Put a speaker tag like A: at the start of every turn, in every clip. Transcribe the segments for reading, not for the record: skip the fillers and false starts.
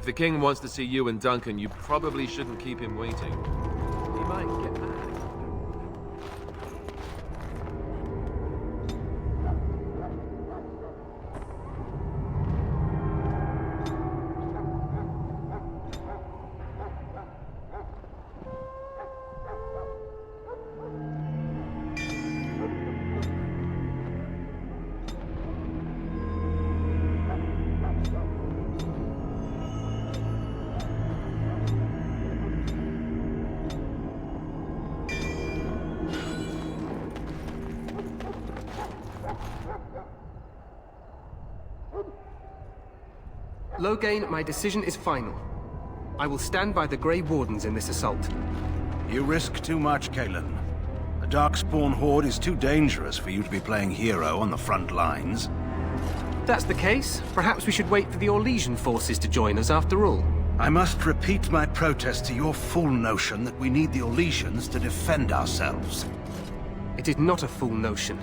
A: the king wants to see you and Duncan, you probably shouldn't keep him waiting. He might get mad.
B: Loghain, my decision is final. I will stand by the Grey Wardens in this assault.
C: You risk too much, Cailan. The Darkspawn Horde is too dangerous for you to be playing hero on the front lines.
B: If that's the case, perhaps we should wait for the Orlesian forces to join us after all.
C: I must repeat my protest to your fool notion that we need the Orlesians to defend ourselves.
B: It is not a fool notion.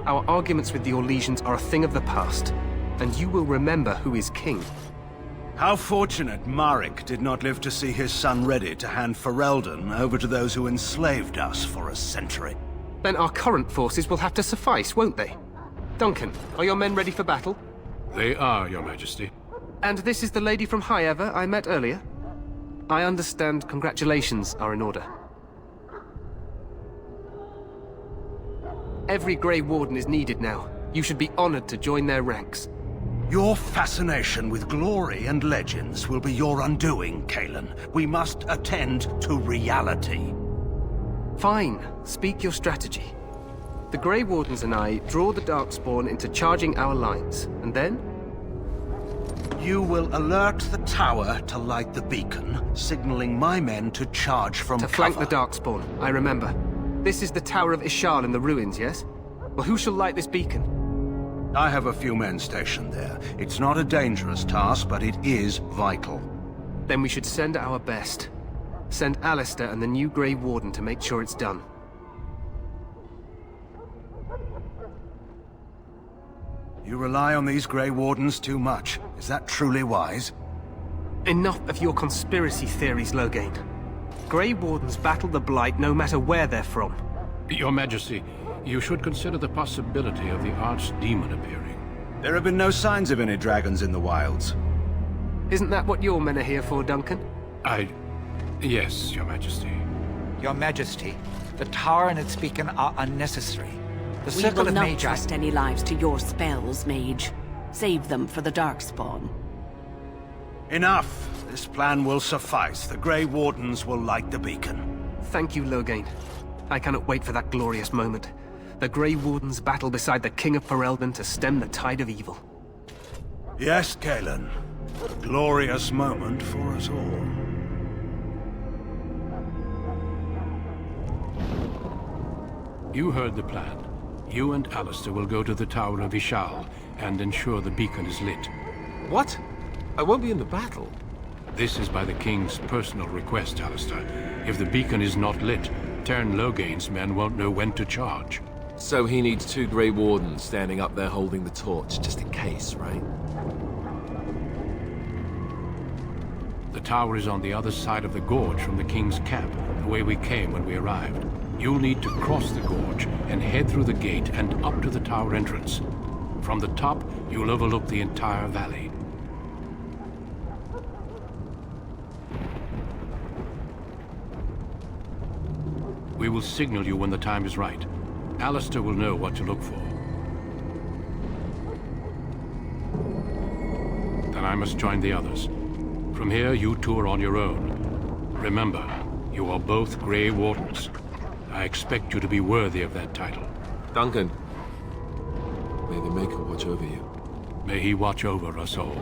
B: Our arguments with the Orlesians are a thing of the past, and you will remember who is king.
C: How fortunate Marek did not live to see his son ready to hand Ferelden over to those who enslaved us for a century.
B: Then our current forces will have to suffice, won't they? Duncan, are your men ready for battle?
D: They are, Your Majesty.
B: And this is the lady from High Ever I met earlier? I understand congratulations are in order. Every Grey Warden is needed now. You should be honored to join their ranks.
C: Your fascination with glory and legends will be your undoing, Cailan. We must attend to reality.
B: Fine. Speak your strategy. The Grey Wardens and I draw the Darkspawn into charging our lines, and then?
C: You will alert the tower to light the beacon, signaling my men to charge from
B: To flank the Darkspawn, I remember. This is the Tower of Ishal in the ruins, yes? Well, who shall light this beacon?
C: I have a few men stationed there. It's not a dangerous task, but it is vital.
B: Then we should send our best. Send Alistair and the new Grey Warden to make sure it's done.
C: You rely on these Grey Wardens too much. Is that truly wise?
B: Enough of your conspiracy theories, Loghain. Grey Wardens battle the Blight no matter where they're from.
D: Your Majesty, you should consider the possibility of the Archdemon appearing.
C: There have been no signs of any dragons in the wilds.
B: Isn't that what your men are here for, Duncan?
D: Yes, Your Majesty.
E: Your Majesty, the tower and its beacon are unnecessary. The
F: We
E: Circle
F: will
E: of
F: not
E: Magi...
F: trust any lives to your spells, Mage. Save them for the Darkspawn.
C: Enough! This plan will suffice. The Grey Wardens will light the beacon.
B: Thank you, Loghain. I cannot wait for that glorious moment. The Grey Wardens battle beside the King of Ferelden to stem the tide of evil.
C: Yes, Cailan. A glorious moment for us all.
D: You heard the plan. You and Alistair will go to the Tower of Ishal and ensure the beacon is lit.
A: What? I won't be in the battle.
D: This is by the King's personal request, Alistair. If the beacon is not lit, Tern Loghain's men won't know when to charge.
A: So he needs two Grey Wardens standing up there holding the torch, just in case, right?
D: The tower is on the other side of the gorge from the King's camp, the way we came when we arrived. You'll need to cross the gorge and head through the gate and up to the tower entrance. From the top, you'll overlook the entire valley. We will signal you when the time is right. Alistair will know what to look for. Then I must join the others. From here, you two are on your own. Remember, you are both Grey Wardens. I expect you to be worthy of that title.
A: Duncan, may the Maker watch over you.
D: May he watch over us all.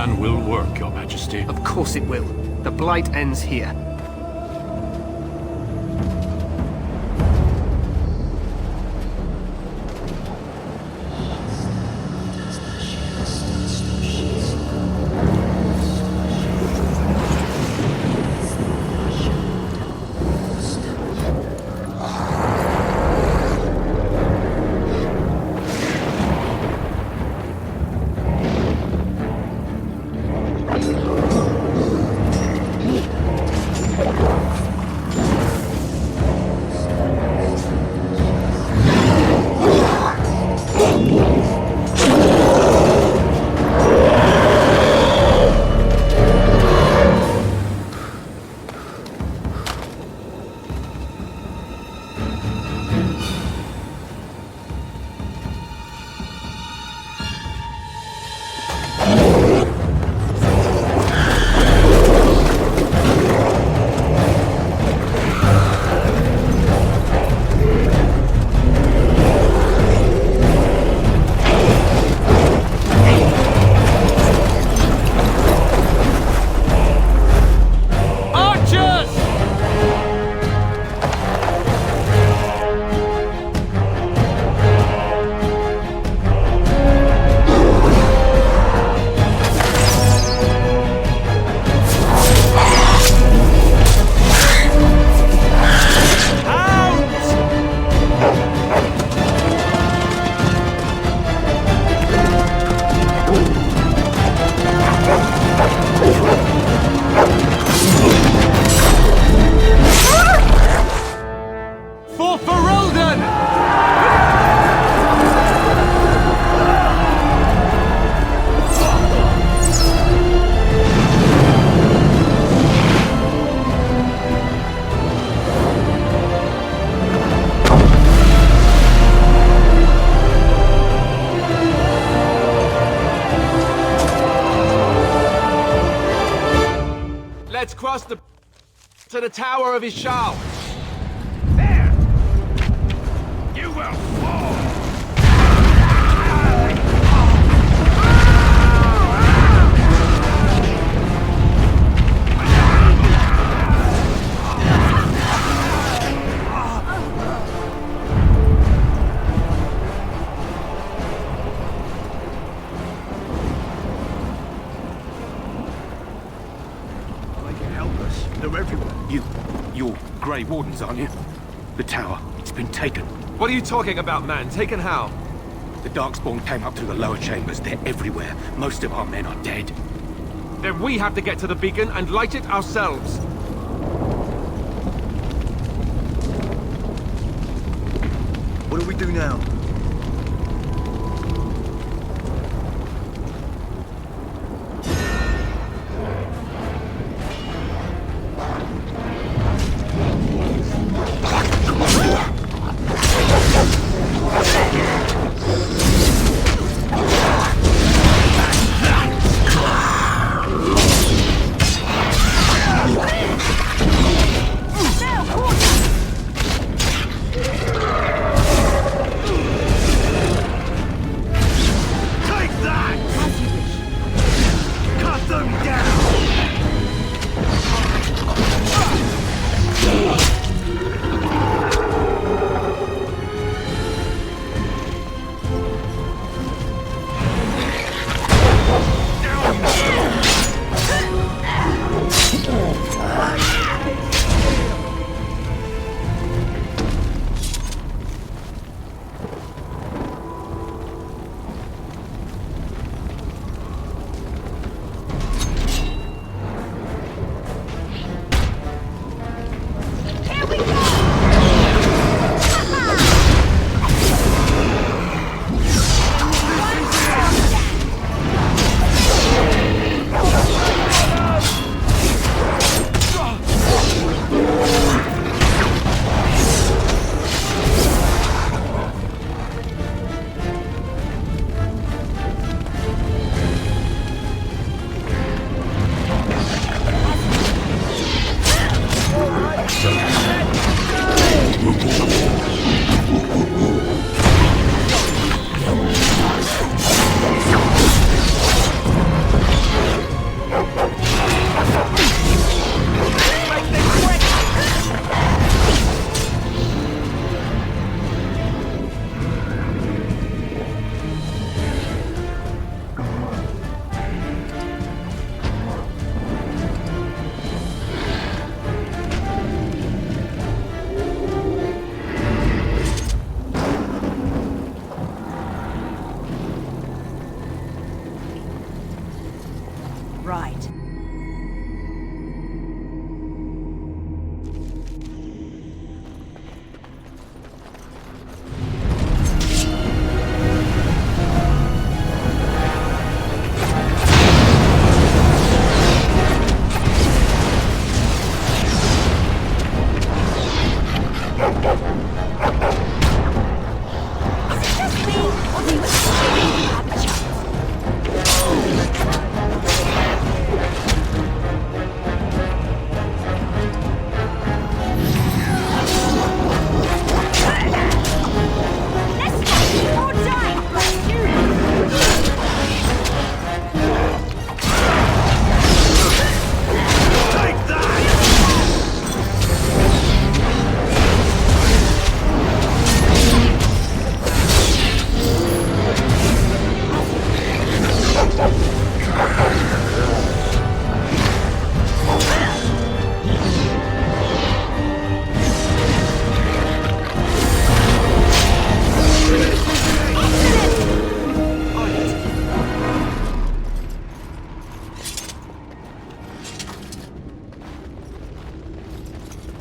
D: plan will work, Your Majesty.
B: Of course it will. The Blight ends here.
A: Let's cross to the Tower of Ishal.
C: There! You will fall!
G: They're everywhere. You're Grey Wardens, aren't you? The tower, it's been taken.
A: What are you talking about, man? Taken how?
G: The Darkspawn came up through the lower chambers. They're everywhere. Most of our men are dead.
A: Then we have to get to the beacon and light it ourselves.
G: What do we do now?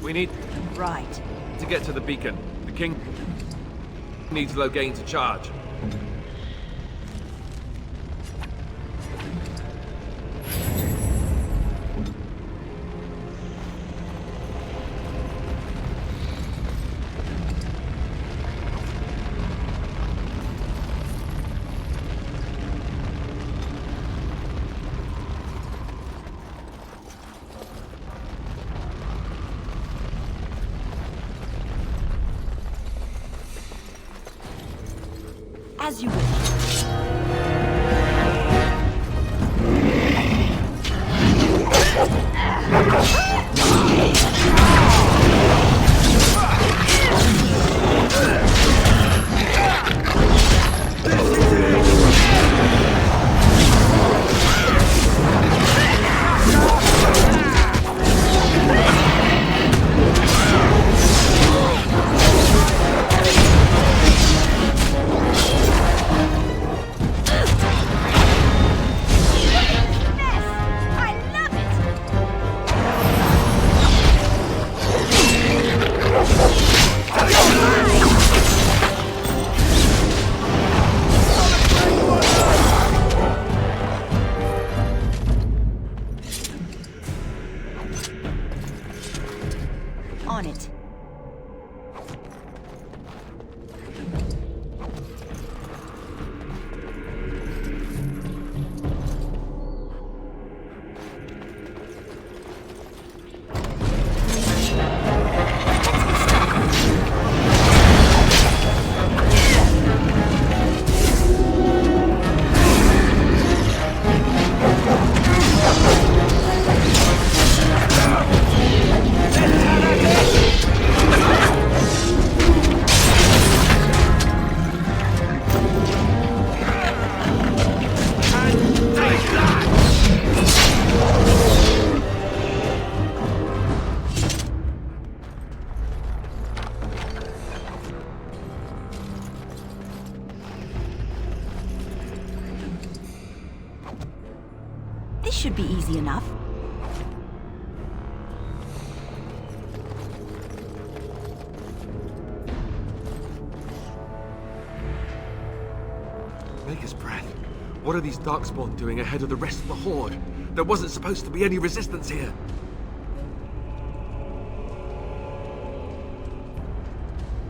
A: We need
F: Right.
A: to get to the beacon. The king needs Loghain to charge.
F: As you wish. On it. This should be easy enough.
A: Maker's breath. What are these Darkspawn doing ahead of the rest of the Horde? There wasn't supposed to be any resistance here.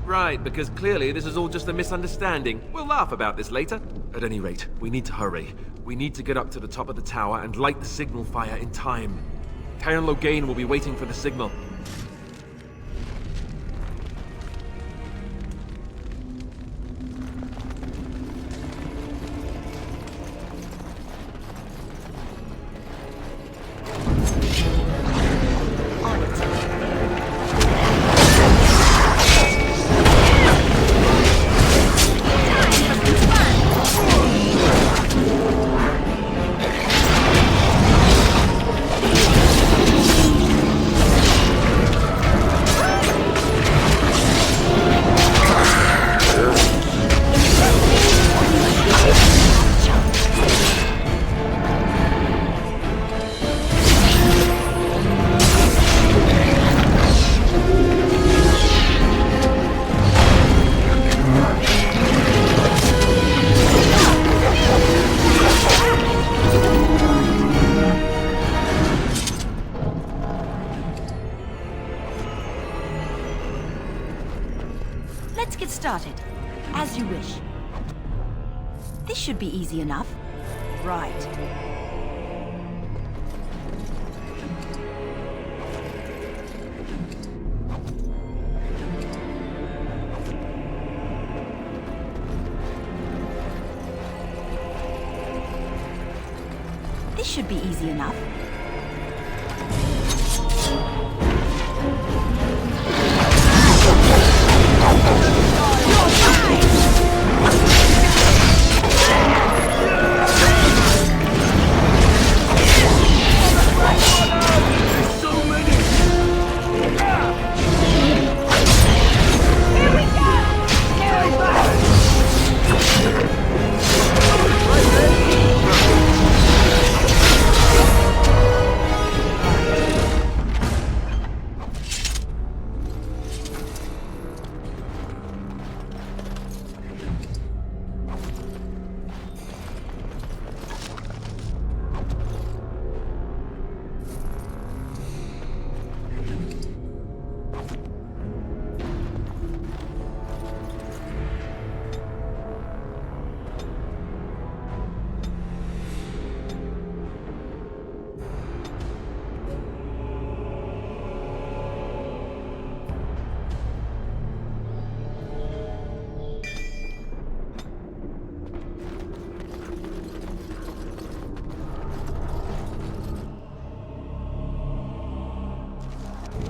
A: Right, because clearly this is all just a misunderstanding. We'll laugh about this later. At any rate, we need to hurry. We need to get up to the top of the tower and light the signal fire in time. Taron Loghain will be waiting for the signal.
F: Let's get started. As you wish. This should be easy enough. Right. This should be easy enough.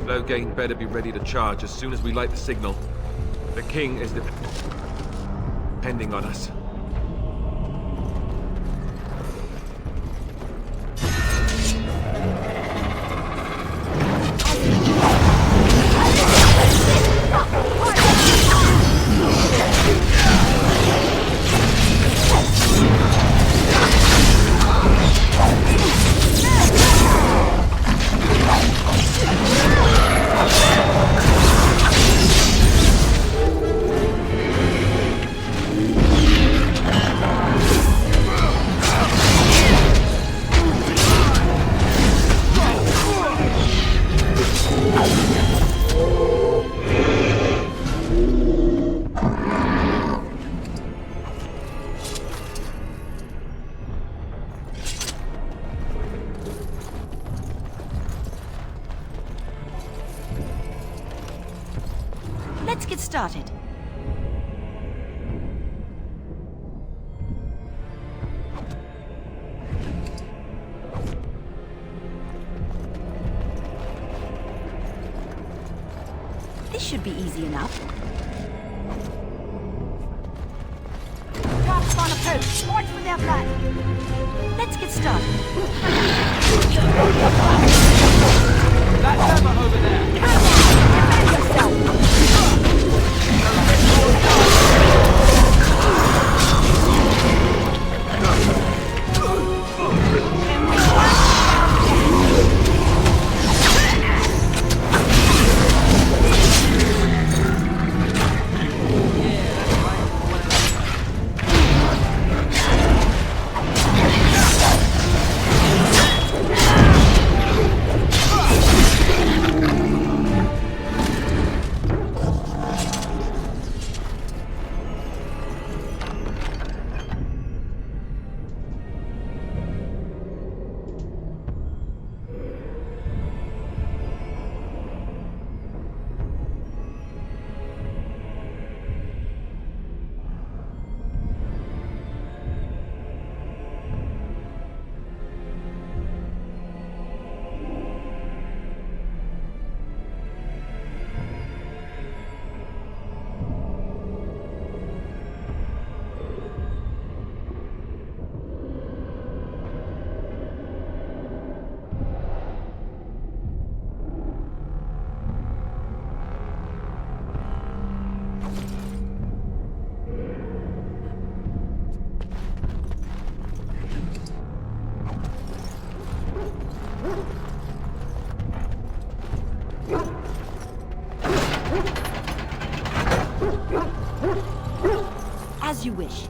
A: Loghain better be ready to charge as soon as we light the signal. The king is depending on us.
F: Let's get started. This should be easy enough. Drafts on approach. Watch for their flag. Let's get started.
A: That lever over there!
F: Defend yourself! As you wish.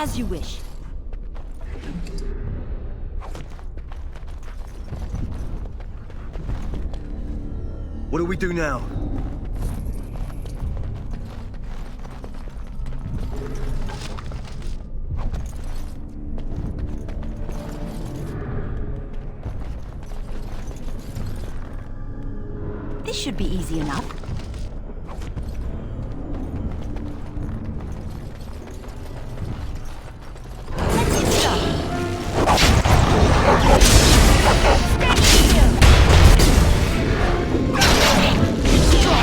F: As you wish.
H: What do we do now?
F: This should be easy enough. Let's get started.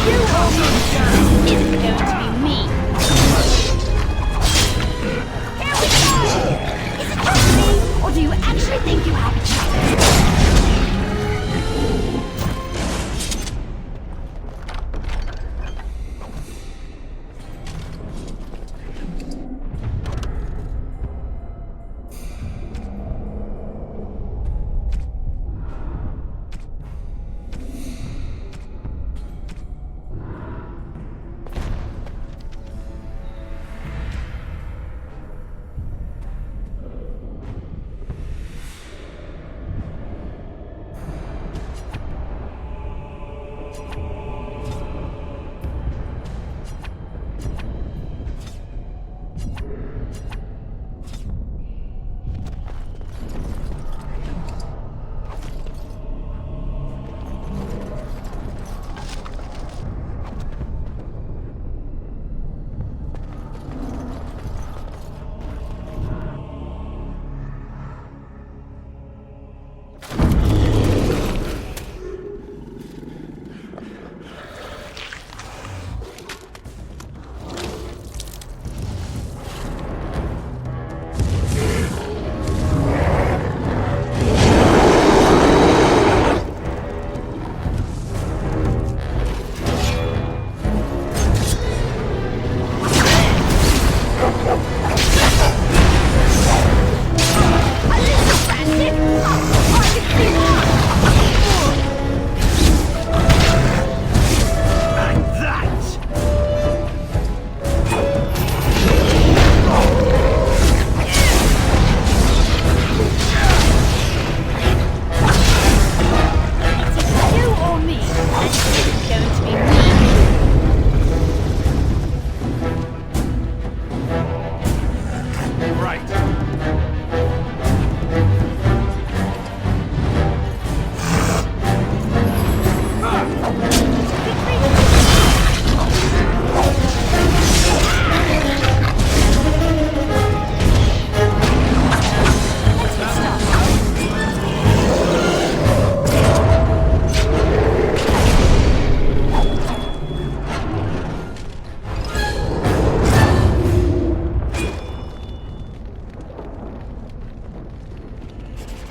F: You almost isn't going to be me. Here we go! Is it just me, or do you actually think you have a chance?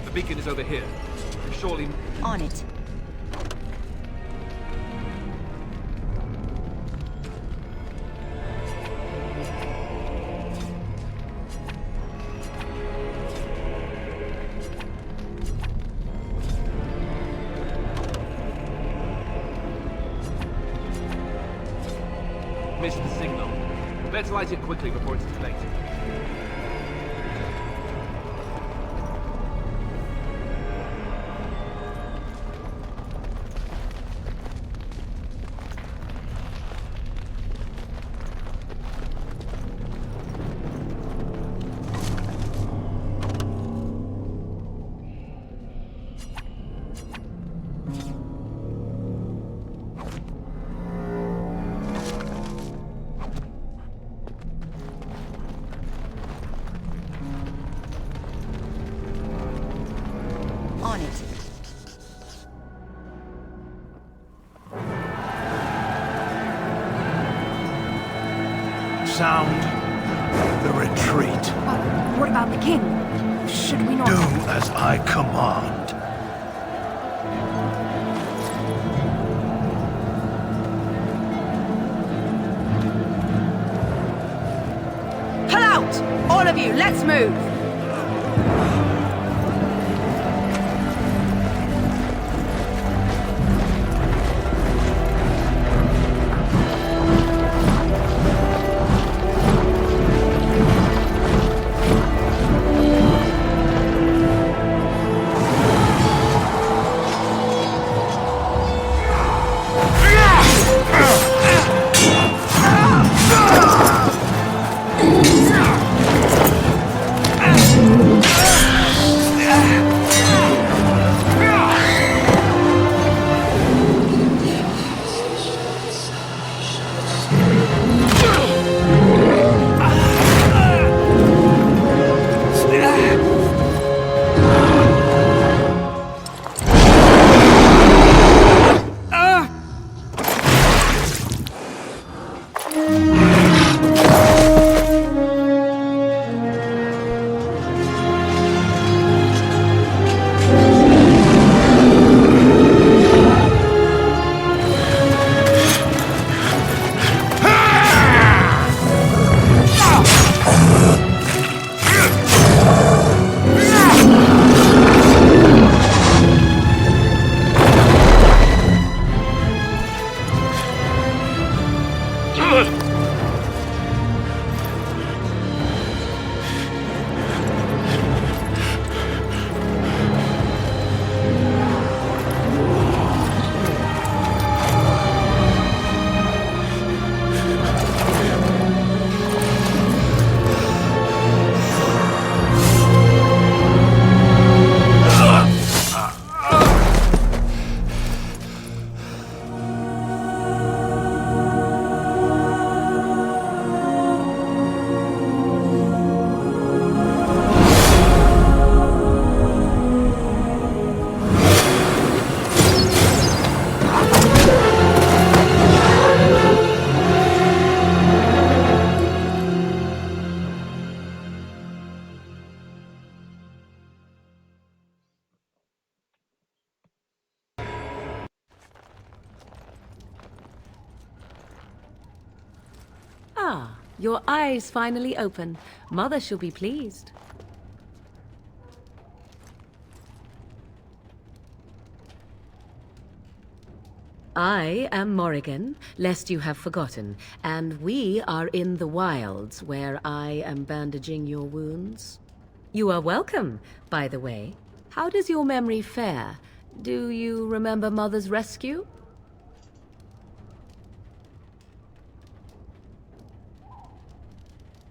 A: The beacon is over here. Surely...
F: On it.
A: Missed the signal. Let's light it quickly before it's too late.
F: On it.
C: Sound the retreat.
I: What about the king? Should we not...
C: Do as I command.
I: Pull out! All of you, let's move!
J: Your eyes finally open. Mother shall be pleased. I am Morrigan, lest you have forgotten, and we are in the wilds where I am bandaging your wounds. You are welcome, by the way. How does your memory fare? Do you remember Mother's rescue?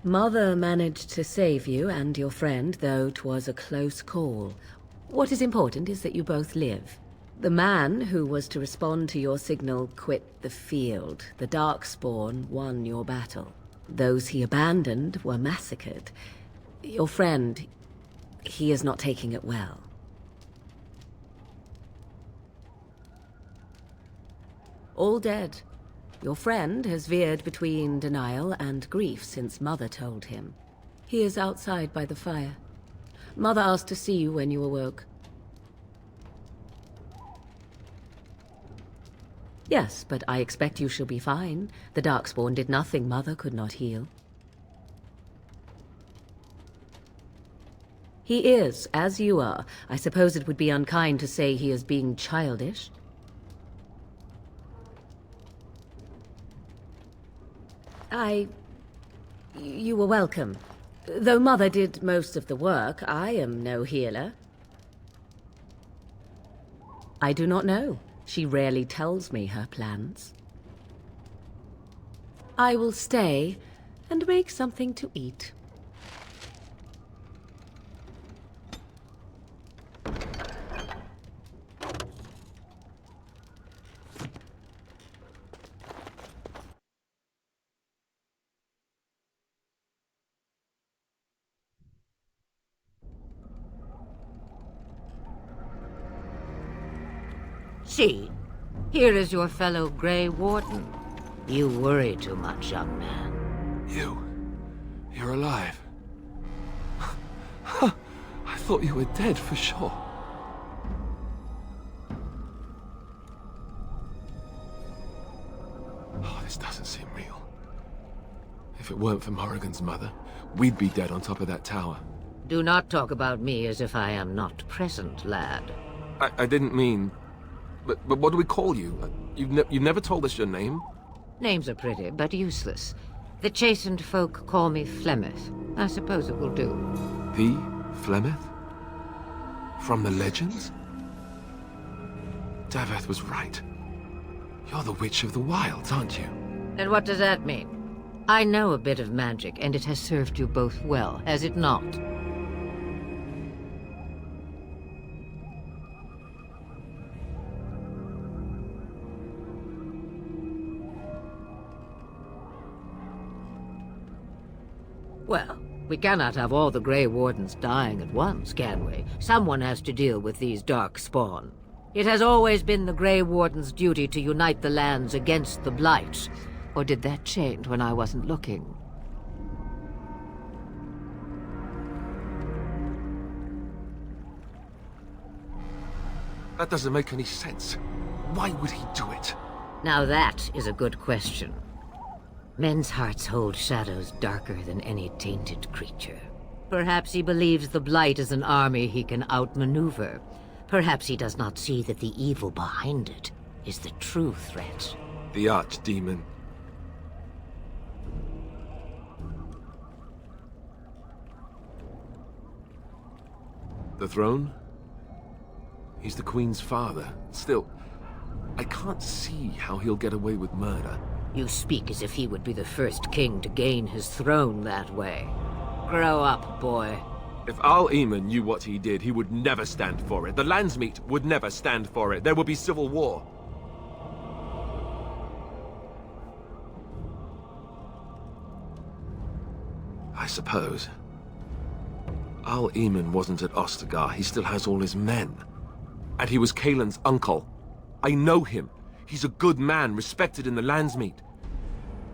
J: Mother managed to save you and your friend, though 'twas a close call. What is important is that you both live. The man who was to respond to your signal quit the field. The Darkspawn won your battle. Those he abandoned were massacred. Your friend, he is not taking it well. All dead. Your friend has veered between denial and grief since Mother told him. He is outside by the fire. Mother asked to see you when you awoke. Yes, but I expect you shall be fine. The Darkspawn did nothing Mother could not heal. He is, as you are. I suppose it would be unkind to say he is being childish. You were welcome. Though Mother did most of the work, I am no healer. I do not know. She rarely tells me her plans. I will stay and make something to eat.
K: See, here is your fellow Grey Warden. You worry too much, young man.
A: You're alive. I thought you were dead for sure. Oh, this doesn't seem real. If it weren't for Morrigan's mother, we'd be dead on top of that tower.
K: Do not talk about me as if I am not present, lad.
A: I didn't mean... But what do we call you? You've never told us your name?
K: Names are pretty, but useless. The chastened folk call me Flemeth. I suppose it will do.
A: The Flemeth? From the legends? Daveth was right. You're the Witch of the Wilds, aren't you?
K: And what does that mean? I know a bit of magic, and it has served you both well, has it not? Well, we cannot have all the Grey Wardens dying at once, can we? Someone has to deal with these Darkspawn. It has always been the Grey Warden's duty to unite the lands against the Blight. Or did that change when I wasn't looking?
A: That doesn't make any sense. Why would he do it?
K: Now that is a good question. Men's hearts hold shadows darker than any tainted creature. Perhaps he believes the Blight is an army he can outmaneuver. Perhaps he does not see that the evil behind it is the true threat.
A: The Archdemon. The throne? He's the Queen's father. Still, I can't see how he'll get away with murder.
K: You speak as if he would be the first king to gain his throne that way. Grow up, boy.
A: If Al-Eamon knew what he did, he would never stand for it. The Landsmeet would never stand for it. There would be civil war. I suppose. Al-Eamon wasn't at Ostagar. He still has all his men. And he was Kaelin's uncle. I know him. He's a good man, respected in the Landsmeet.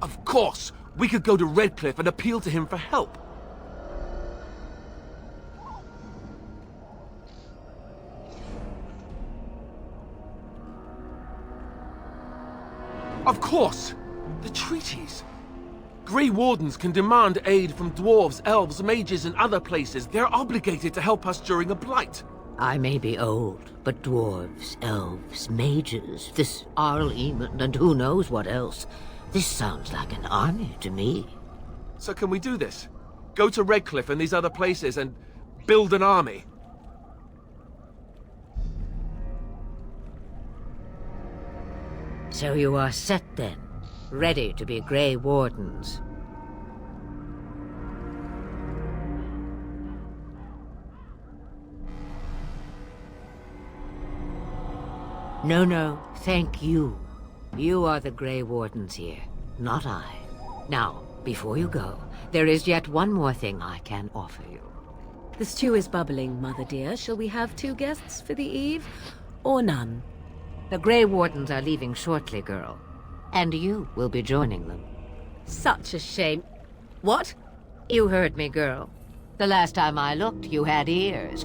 A: Of course, we could go to Redcliffe and appeal to him for help. Of course! The treaties! Grey Wardens can demand aid from dwarves, elves, mages, and other places. They're obligated to help us during a blight.
K: I may be old, but dwarves, elves, mages, this Arl Eamon, and who knows what else. This sounds like an army to me.
A: So can we do this? Go to Redcliffe and these other places and build an army?
K: So you are set then, ready to be Grey Wardens. No, thank you. You are the Grey Wardens here, not I. Now, before you go, there is yet one more thing I can offer you.
J: The stew is bubbling, Mother dear. Shall we have 2 guests for the eve, or none?
K: The Grey Wardens are leaving shortly, girl. And you will be joining them.
J: Such a shame. What?
K: You heard me, girl. The last time I looked, you had ears.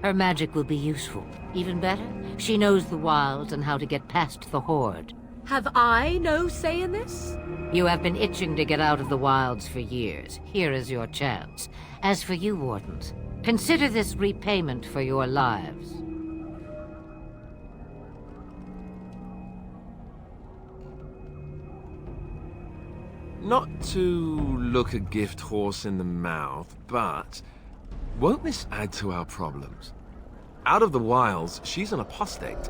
K: Her magic will be useful. Even better, she knows the wilds and how to get past the Horde.
J: Have I no say in this?
K: You have been itching to get out of the wilds for years. Here is your chance. As for you, Wardens, consider this repayment for your lives.
A: Not to look a gift horse in the mouth, but won't this add to our problems? Out of the wilds, she's an apostate.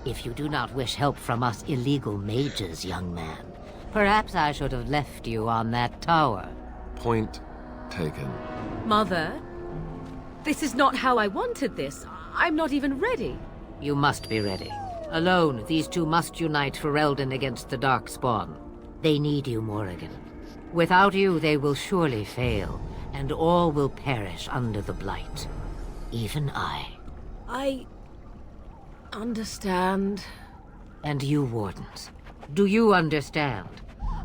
K: If you do not wish help from us illegal mages, young man, perhaps I should have left you on that tower.
A: Point taken.
J: Mother, this is not how I wanted this. I'm not even ready.
K: You must be ready. Alone, these two must unite Ferelden against the Darkspawn. They need you, Morrigan. Without you, they will surely fail, and all will perish under the Blight. Even I.
J: I understand.
K: And you, Wardens, do you understand?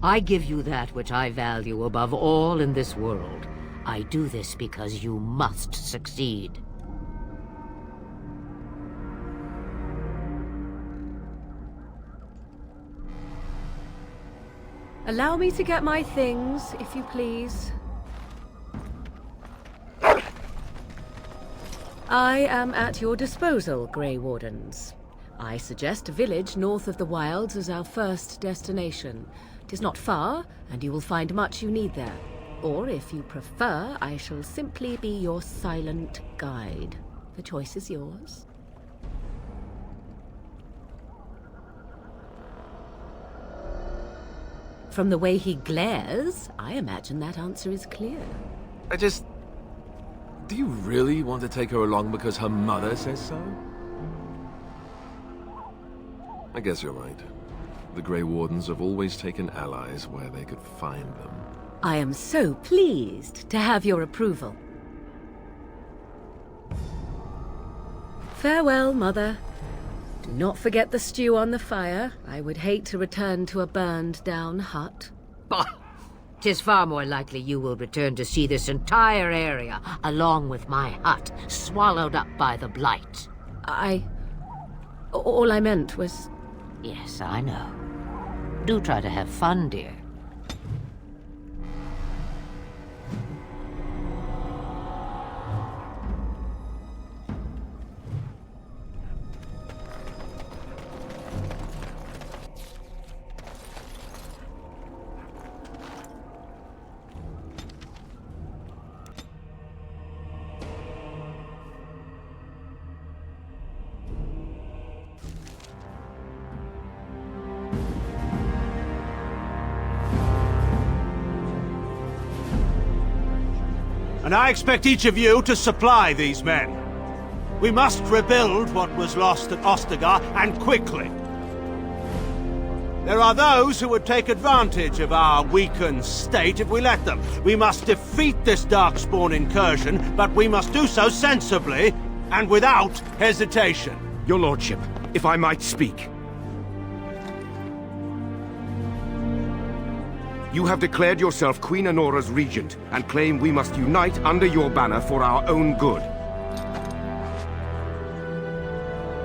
K: I give you that which I value above all in this world. I do this because you must succeed.
J: Allow me to get my things, if you please. I am at your disposal, Grey Wardens. I suggest a village north of the wilds as our first destination. 'Tis not far, and you will find much you need there. Or, if you prefer, I shall simply be your silent guide. The choice is yours. From the way he glares, I imagine that answer is clear.
A: Do you really want to take her along because her mother says so? I guess you're right. The Grey Wardens have always taken allies where they could find them.
J: I am so pleased to have your approval. Farewell, Mother. Do not forget the stew on the fire. I would hate to return to a burned-down hut.
K: Bah! 'Tis far more likely you will return to see this entire area, along with my hut, swallowed up by the Blight.
J: All I meant was...
K: Yes, I know. Do try to have fun, dear.
C: And I expect each of you to supply these men. We must rebuild what was lost at Ostagar, and quickly. There are those who would take advantage of our weakened state if we let them. We must defeat this Darkspawn incursion, but we must do so sensibly and without hesitation.
G: Your lordship, if I might speak. You have declared yourself Queen Honora's regent, and claim we must unite under your banner for our own good.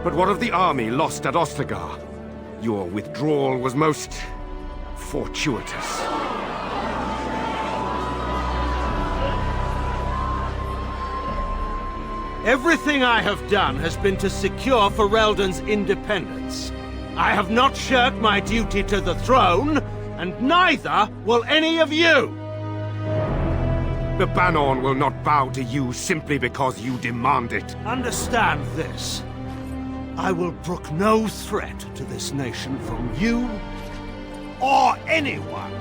G: But what of the army lost at Ostagar? Your withdrawal was most fortuitous.
C: Everything I have done has been to secure Ferelden's independence. I have not shirked my duty to the throne, and neither will any of you!
G: The Banorn will not bow to you simply because you demand it.
C: Understand this. I will brook no threat to this nation from you or anyone.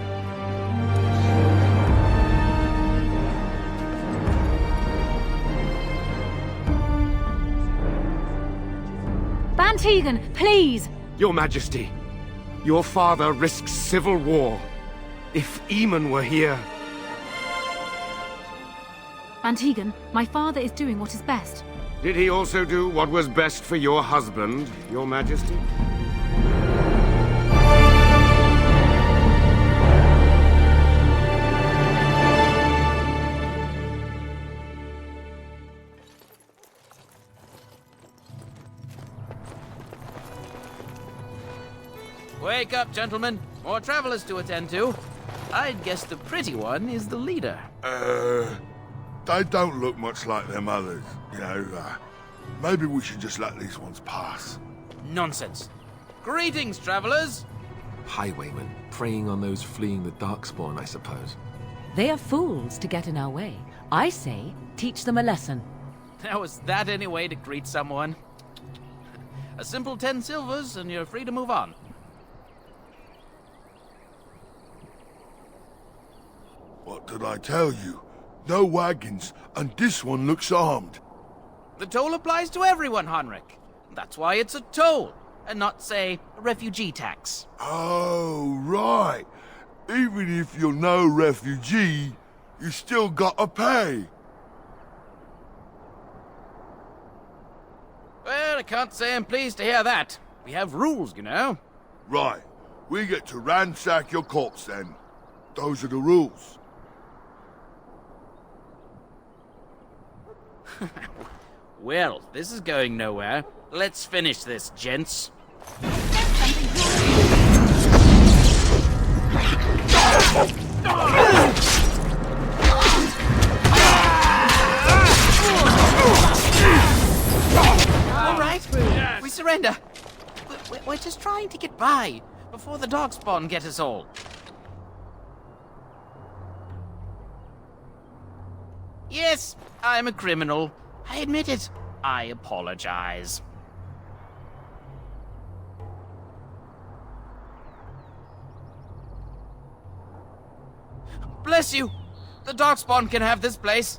L: Bantegan, please!
G: Your Majesty, your father risks civil war. If Eamon were here...
L: Bantegan, my father is doing what is best.
G: Did he also do what was best for your husband, Your Majesty?
M: Wake up, gentlemen. More travelers to attend to. I'd guess the pretty one is the leader.
N: They don't look much like them others, you know. Maybe we should just let these ones pass.
M: Nonsense. Greetings, travelers.
A: Highwaymen, preying on those fleeing the Darkspawn, I suppose.
J: They are fools to get in our way. I say, teach them a lesson.
M: Now, is that any way to greet someone? A simple 10 silvers, and you're free to move on.
N: What did I tell you? No wagons, and this one looks armed.
M: The toll applies to everyone, Henrik. That's why it's a toll, and not, say, a refugee tax.
N: Oh, right. Even if you're no refugee, you still gotta pay.
M: Well, I can't say I'm pleased to hear that. We have rules, you know.
N: Right. We get to ransack your corpse, then. Those are the rules.
M: Well, this is going nowhere. Let's finish this, gents. All right, we surrender. We're just trying to get by before the Darkspawn get us all. Yes, I'm a criminal. I admit it. I apologize. Bless you! The Darkspawn can have this place.